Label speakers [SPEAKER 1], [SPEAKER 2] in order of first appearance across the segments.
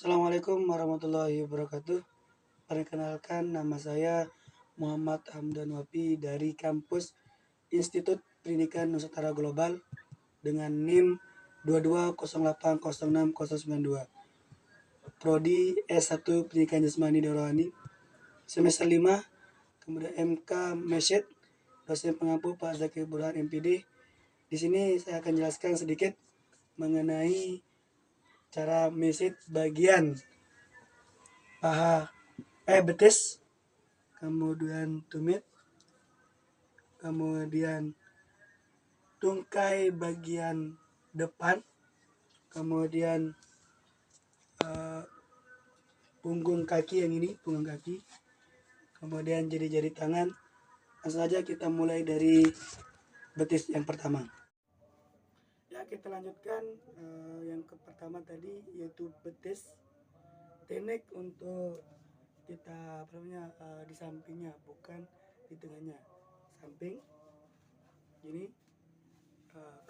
[SPEAKER 1] Assalamualaikum warahmatullahi wabarakatuh. Perkenalkan, nama saya Muhammad Hamdan Wapi dari kampus Institut Pendidikan Nusantara Global dengan NIM 2208060092. Prodi S1 Pendidikan Jasmani dan Rohani semester 5, kemudian MK Mesyed, dosen pengampu Pak Zakir Burhan MPD. Di sini saya akan jelaskan sedikit mengenai cara mesyed bagian paha betis, kemudian tumit, kemudian tungkai bagian depan, kemudian punggung kaki yang ini, punggung kaki, kemudian jari-jari tangan. Langsung saja kita mulai dari betis yang pertama. Ya, kita lanjutkan yang pertama tadi, yaitu betis. Teknik untuk kita di sampingnya, bukan di tengahnya, samping gini.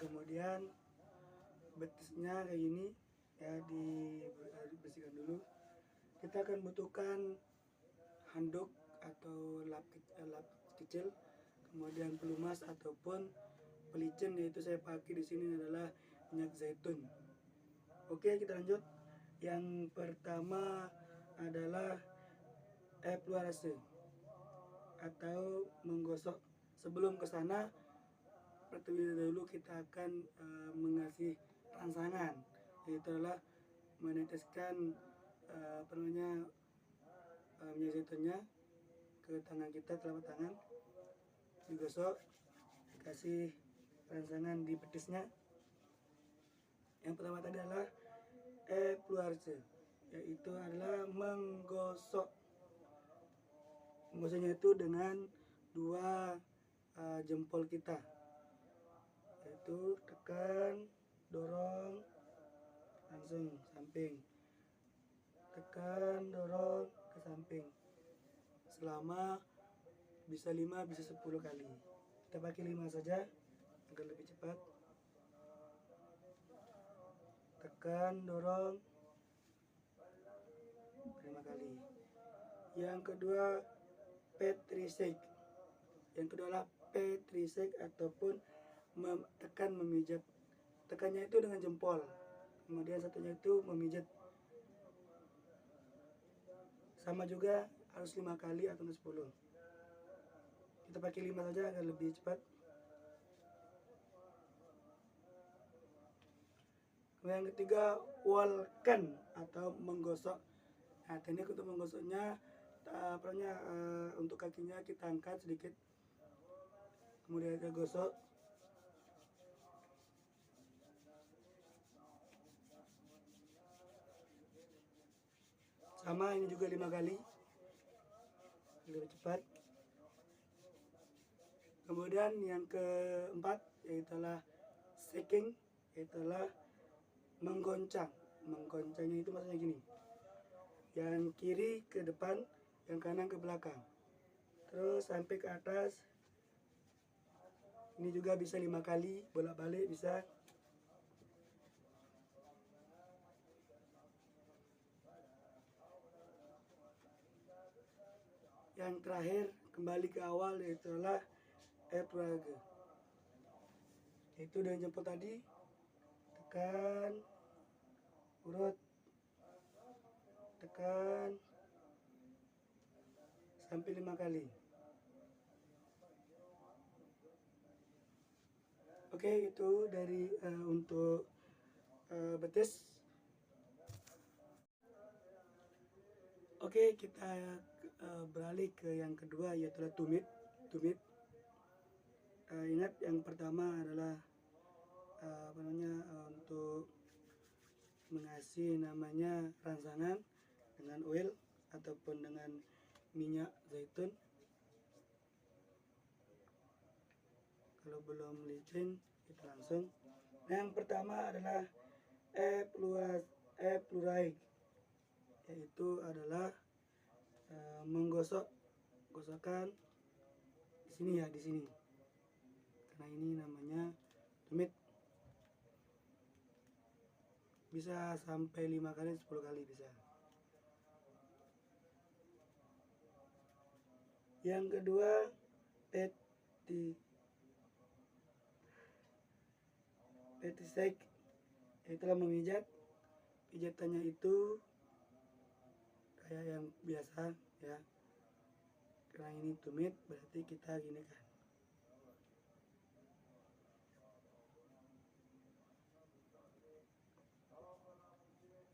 [SPEAKER 1] Kemudian betisnya kayak gini ya, dibersihkan dulu. Kita akan butuhkan handuk atau lap kecil, kemudian pelumas ataupun pelicin, yaitu saya pakai di sini adalah minyak zaitun. Oke, kita lanjut. Yang pertama adalah epluarase atau menggosok. Sebelum ke sana, terlebih dahulu kita akan mengasih rangsangan, yaitu adalah meneteskan minyak zaitunnya ke tangan kita, telapak tangan, digosok, kasih rangsangan di betisnya. Yang pertama tadi adalah epluarase, yaitu adalah menggosok. Menggosoknya itu dengan dua jempol kita, yaitu tekan, dorong, langsung samping, tekan, dorong ke samping, selama bisa 5 bisa 10 kali. Kita pakai 5 saja agar lebih cepat. Tekan, dorong 5 kali. Yang kedua, petrisek. Yang kedua adalah petrisek ataupun tekan, memijat. Tekannya itu dengan jempol, kemudian satunya itu memijat. Sama juga harus 5 kali atau 10. Kita pakai 5 saja agar lebih cepat. Yang ketiga, walkan atau menggosok. Nah, teknik untuk menggosoknya, untuk kakinya kita angkat sedikit, kemudian kita gosok. Sama, ini juga 5 kali, lebih cepat. Kemudian yang keempat, yaitu adalah shaking, yaitu adalah menggoncang. Menggoncangnya itu maksudnya gini, yang kiri ke depan, yang kanan ke belakang, terus sampai ke atas. Ini juga bisa 5 kali, bolak-balik bisa. Yang terakhir, kembali ke awal, yaitu adalah epluarase, yaitu dengan jempol tadi, tekan, urut, tekan sampai 5 kali. Oke, itu dari untuk betis. Oke, kita beralih ke yang kedua, yaitu tumit. Ingat, yang pertama adalah untuk mengasih namanya rangsangan dengan oil ataupun dengan minyak zaitun. Kalau belum licin, kita langsung. Yang pertama adalah epluarase, yaitu adalah gosokkan di sini ya, di sini, karena ini namanya tumit. bisa sampai 5 kali 10 kali bisa. Yang kedua, petisek, itulah memijat. Pijatannya itu kayak yang biasa ya, karena ini tumit berarti kita gini kan.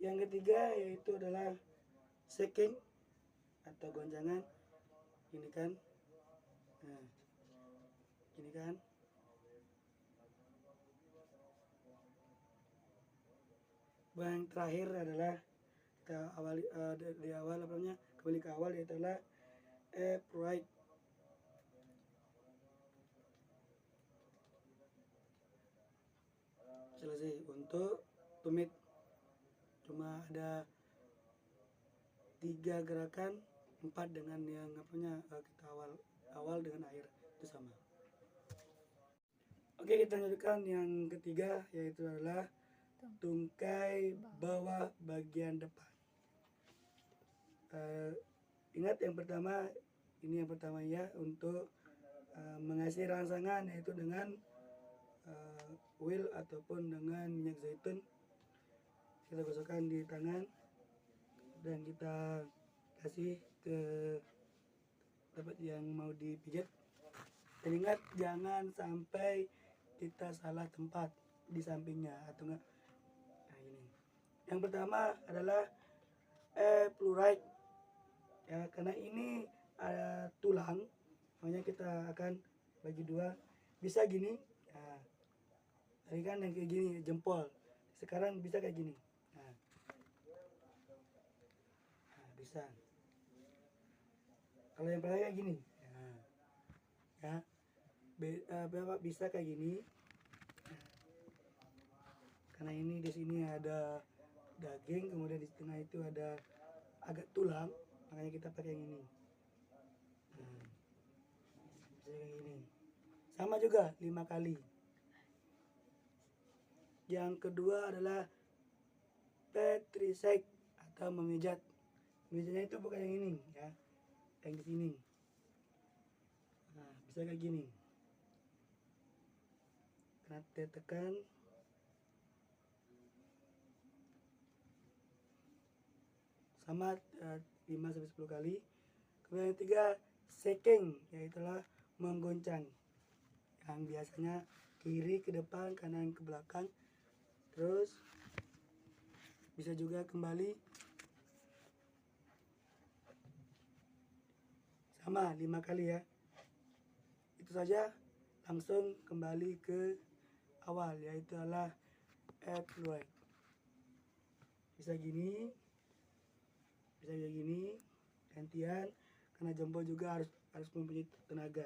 [SPEAKER 1] Yang ketiga yaitu adalah shaking atau goncangan, ini kan. Nah, ini kan. Yang terakhir adalah kita awali di awal apa namanya, kembali ke awal, yaitu adalah upright. Selesai untuk tumit. Cuma ada 3 gerakan, 4 dengan yang apanya kita awal dengan air itu sama. Oke, kita lanjutkan yang ketiga, yaitu adalah tungkai bawah bagian depan. Ingat yang pertama, ini yang pertama ya, untuk mengasih rangsangan yaitu dengan oil ataupun dengan minyak zaitun. Kita gosokkan di tangan dan kita kasih ke tempat yang mau dipijat. Dan ingat jangan sampai kita salah tempat di sampingnya atau enggak. Nah, ini. Yang pertama adalah plurite ya, karena ini ada tulang, makanya kita akan bagi dua. Bisa gini. Nah, tadi kan yang kayak gini jempol, sekarang bisa kayak gini. Nah, bisa. Kalau yang pertama kayak gini, ya, bisa kayak gini. Karena ini di sini ada daging, kemudian di tengah itu ada agak tulang, makanya kita pakai yang ini. Bisa kayak gini. Sama juga 5 kali. Yang kedua adalah petrisek atau memijat. Memijatnya itu bukan yang ini ya, yang di sini. Nah, bisa kayak gini. Karena tekan. Sama 5-10 kali. Kemudian yang ketiga, shaking, yaitu menggoncang. Yang biasanya kiri ke depan, kanan ke belakang. Terus bisa juga kembali. Sama 5 kali ya. Itu saja, langsung kembali ke awal, yaitu adalah upright. Bisa gini. Bisa kayak gini, gantian, karena jempol juga harus mempunyai tenaga.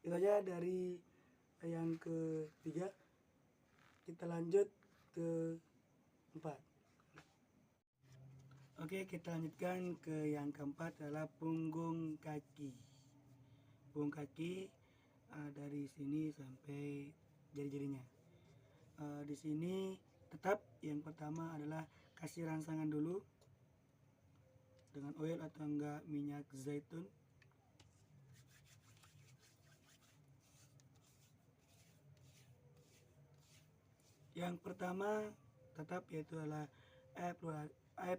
[SPEAKER 1] Itu aja dari yang ketiga. Kita lanjut ke 4. Oke, kita lanjutkan ke yang keempat, adalah punggung kaki. Punggung kaki dari sini sampai jari-jarinya. Di sini tetap yang pertama adalah kasih rangsangan dulu dengan oil atau enggak minyak zaitun. Yang pertama tetap yaitu adalah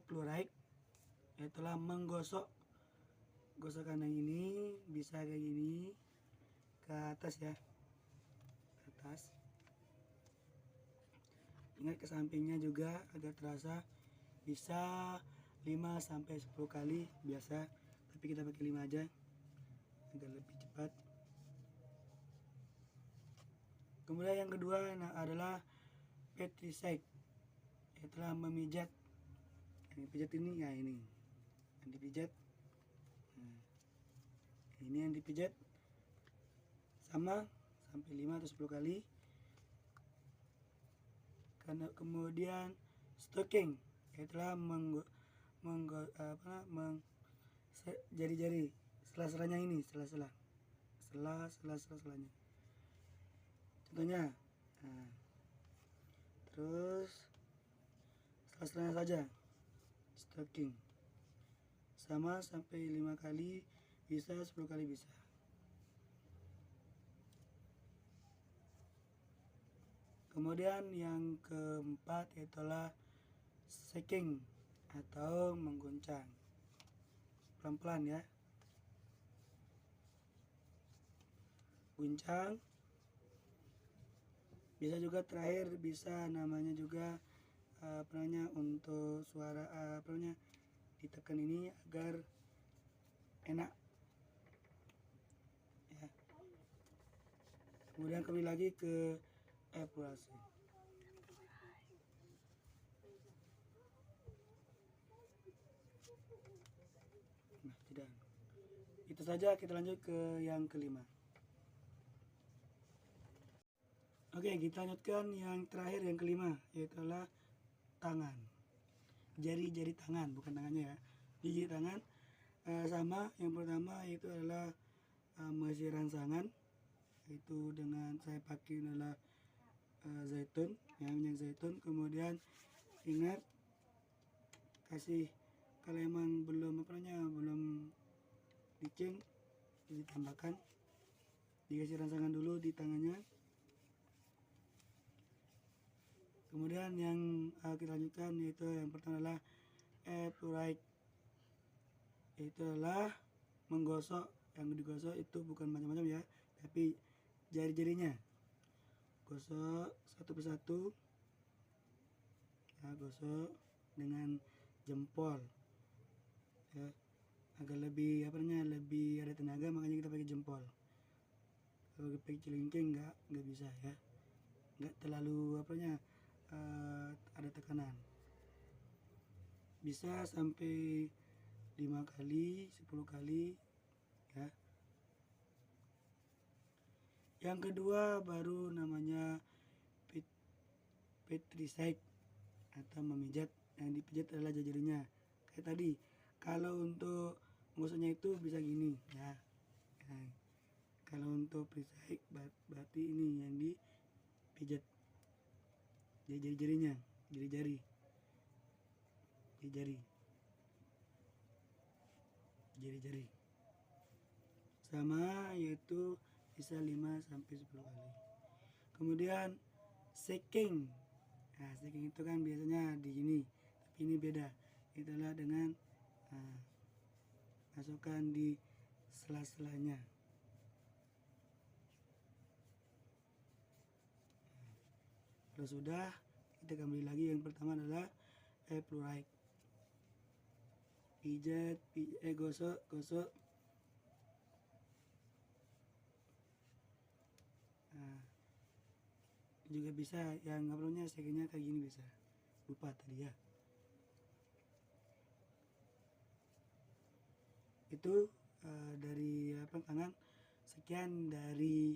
[SPEAKER 1] plurite, yaitu menggosok. Gosokkan yang ini bisa kayak gini ke atas ya, ke atas. Ingat ke sampingnya juga agar terasa, bisa 5-10 kali biasa, tapi kita pakai 5 aja agar lebih cepat. Kemudian yang kedua adalah petrisek, yaitu memijat. Yang dipijat ini ya, ini yang dipijat. Nah, ini yang dipijat sama sampai 5 atau 10 kali. Karena kemudian stoking, yaitu jari-jari sela-selanya ini, sela-selanya. Contohnya, Terus setelah saja stocking sama sampai 5 kali bisa, 10 kali bisa. Kemudian yang keempat ialah shaking atau mengguncang. Pelan-pelan ya. Guncang. Bisa juga terakhir bisa namanya juga untuk suara ditekan ini agar enak ya. Kemudian kembali lagi ke epurasi. Nah, tidak. Itu saja, kita lanjut ke yang kelima. Oke, kita lanjutkan yang terakhir, yang kelima, yaitu adalah tangan. Jari-jari tangan, bukan tangannya ya. Gigi tangan sama. Yang pertama itu adalah mengisi rangsangan, itu dengan saya pakai adalah zaitun, ya, minyak zaitun. Kemudian ingat kasih, kalau emang belum licin, ditambahkan, dikasih rangsangan dulu di tangannya. Kemudian yang kita lanjutkan yaitu yang pertama adalah epurate, itu adalah menggosok. Yang digosok itu bukan macam-macam ya, tapi jari-jarinya gosok satu persatu ya, gosok dengan jempol ya, agar lebih lebih ada tenaga, makanya kita pakai jempol. Kalau pakai celingking nggak bisa ya, nggak terlalu ada tekanan. Bisa sampai 5 kali, 10 kali ya. Yang kedua baru namanya petricide atau memijat. Yang dipijat adalah jari-jarinya kayak tadi. Kalau untuk menggosoknya itu bisa gini ya. Nah, kalau untuk petricide berarti ini yang dipijat jari-jarinya, jari-jari sama, yaitu bisa 5 sampai 10 kali. Kemudian shaking. Nah, shaking itu kan biasanya di sini, tapi ini beda. Itulah dengan masukkan di sela-selanya. Kalau sudah, kita kembali lagi. Yang pertama adalah epurate. Pijat, gosok. Nah, juga bisa yang shakingnya kayak gini bisa. Lupa tadi ya. Itu dari tangan. Sekian dari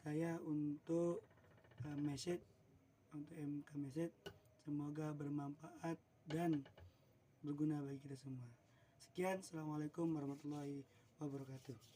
[SPEAKER 1] saya untuk message, untuk MK message. Semoga bermanfaat dan berguna bagi kita semua. Sekian, assalamualaikum warahmatullahi wabarakatuh.